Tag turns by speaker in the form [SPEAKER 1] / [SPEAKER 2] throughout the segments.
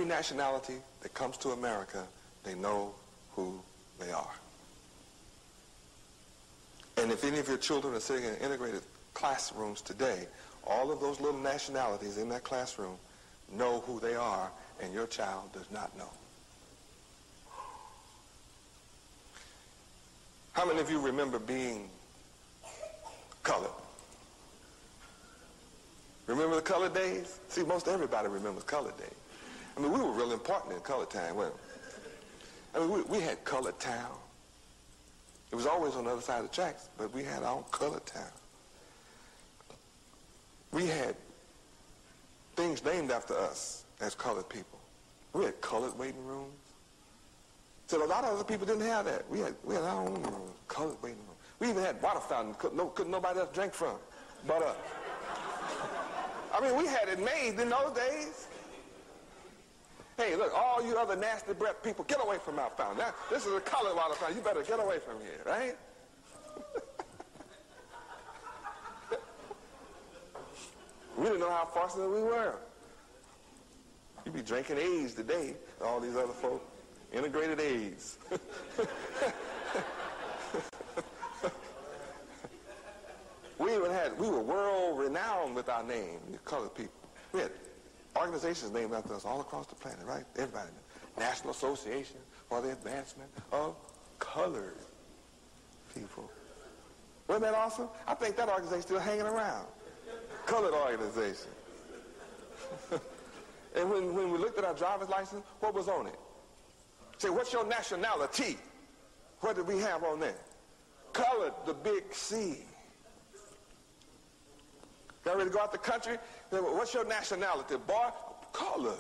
[SPEAKER 1] every nationality that comes to America, they know who they are. And if any of your children are sitting in integrated classrooms today, all of those little nationalities in that classroom know who they are, and your child does not know. How many of you remember being colored? Remember the colored days? See, most everybody remembers colored days. I mean, we were real important in colored time, weren't we? I mean, we had colored town. It was always on the other side of the tracks, but we had our own colored town. We had things named after us as colored people. We had colored waiting rooms. So a lot of other people didn't have that. We had our own room, colored waiting room. We even had water fountain couldn't nobody else drink from but us. I mean, we had it made in those days. Hey, look, all you other nasty breath people, get away from our fountain. Now, this is a colored water fountain. You better get away from here, right? We didn't know how fortunate we were. You'd be drinking AIDS today, all these other folk. Integrated AIDS. We were world renowned with our name, the colored people. We had organizations named after us all across the planet, right? Everybody. National Association for the Advancement of Colored People. Wasn't that awesome? I think that organization's still hanging around. Colored organization. And when we looked at our driver's license, what was on it? Say, what's your nationality? What did we have on there? Colored, the big C. Got ready to go out the country? What's your nationality? Boy, colored.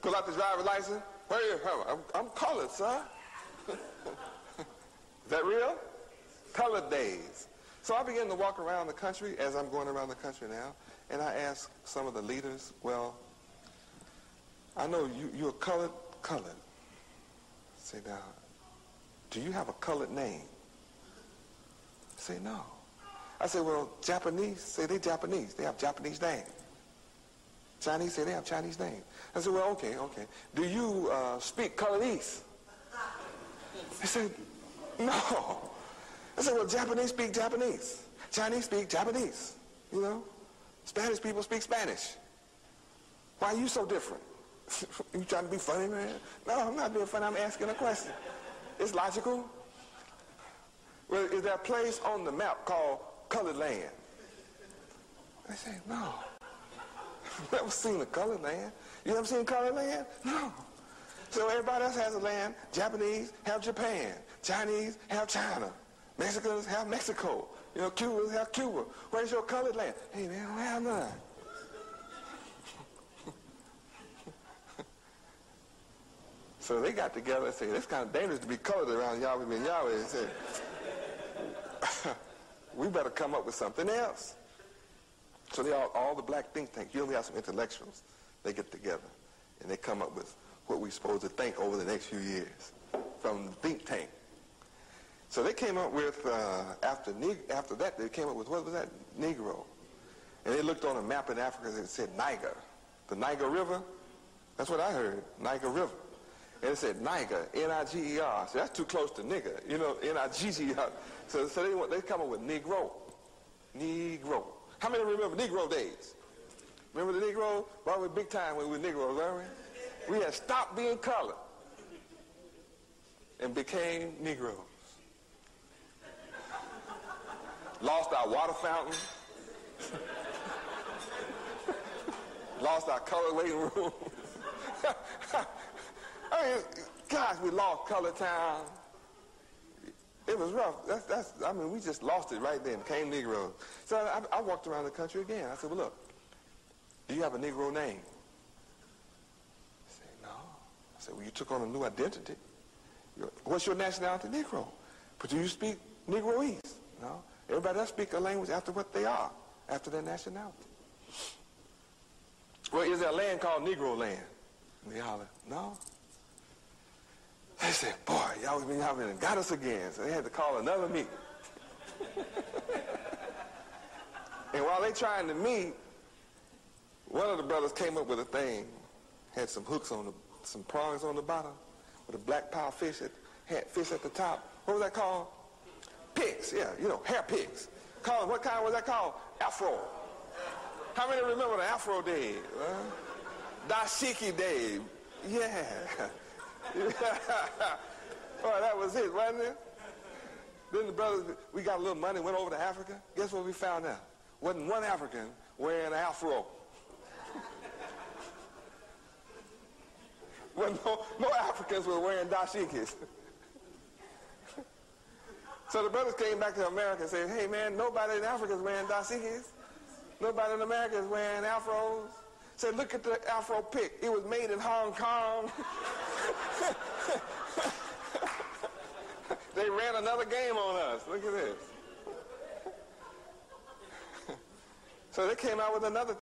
[SPEAKER 1] Pull out the driver's license. Where are you from? I'm colored, sir. Is that real? Colored days. So I began to walk around the country as I'm going around the country now, and I asked some of the leaders, well, I know you're colored. I say, now, do you have a colored name? I say, no. I say, well, Japanese, say they Japanese. They have Japanese name. Chinese say they have Chinese name. I said, well, okay. Do you speak Colourese? They said, no. I said, well, Japanese speak Japanese. Chinese speak Japanese. You know? Spanish people speak Spanish. Why are you so different? You trying to be funny, man? No, I'm not being funny. I'm asking a question. It's logical. Well, is there a place on the map called Colored Land? I say, no. I've never seen a colored land. You ever seen colored land? No. So everybody else has a land. Japanese have Japan. Chinese have China. Mexicans have Mexico. You know, Cubans have Cuba. Where's your colored land? Hey, they don't have none. So they got together and said, it's kind of dangerous to be colored around YAHWEH and YAHWEH. They said, we better come up with something else. So they all the black think tanks, you only have some intellectuals, they get together and they come up with what we're supposed to think over the next few years from the think tank. So they came up with, after that, they came up with, what was that? Negro. And they looked on a map in Africa and it said Niger. The Niger River, that's what I heard, Niger River. And it said Niger, N-I-G-E-R. So that's too close to nigger, you know, N-I-G-G-E-R. So they come up with Negro. Negro. How many remember Negro days? Remember the Negro? Well, we were big time when we were Negroes, weren't we? We had stopped being colored and became Negroes. Lost our water fountain. Lost our colored waiting room. I mean, gosh, we lost Colored Town. It was rough. I mean, we just lost it right then, became Negroes. So I walked around the country again. I said, well, look, do you have a Negro name? He said, no. I said, well, you took on a new identity. What's your nationality? Negro. But do you speak Negroese? No. Everybody else speaks a language after what they are, after their nationality. Well, is there a land called Negro land? And they hollered, no. They said, boy, y'all got us again. So they had to call another meeting. And while they trying to meet, one of the brothers came up with a thing, had some hooks on the, some prongs on the bottom, with a black pile fish, had fish at the top. What was that called? Picks, yeah, you know, hair picks. What kind was that called? Afro. How many remember the Afro day? Dashiki day. Yeah. Boy, that was it, wasn't it? Then the brothers, we got a little money, went over to Africa. Guess what we found out? Wasn't one African wearing an afro. Wasn't no Africans were wearing dashikis. So the brothers came back to America and said, hey man, nobody in Africa is wearing dashikis. Nobody in America is wearing afros. Said, look at the afro pick. It was made in Hong Kong. They ran another game on us. Look at this. So they came out with another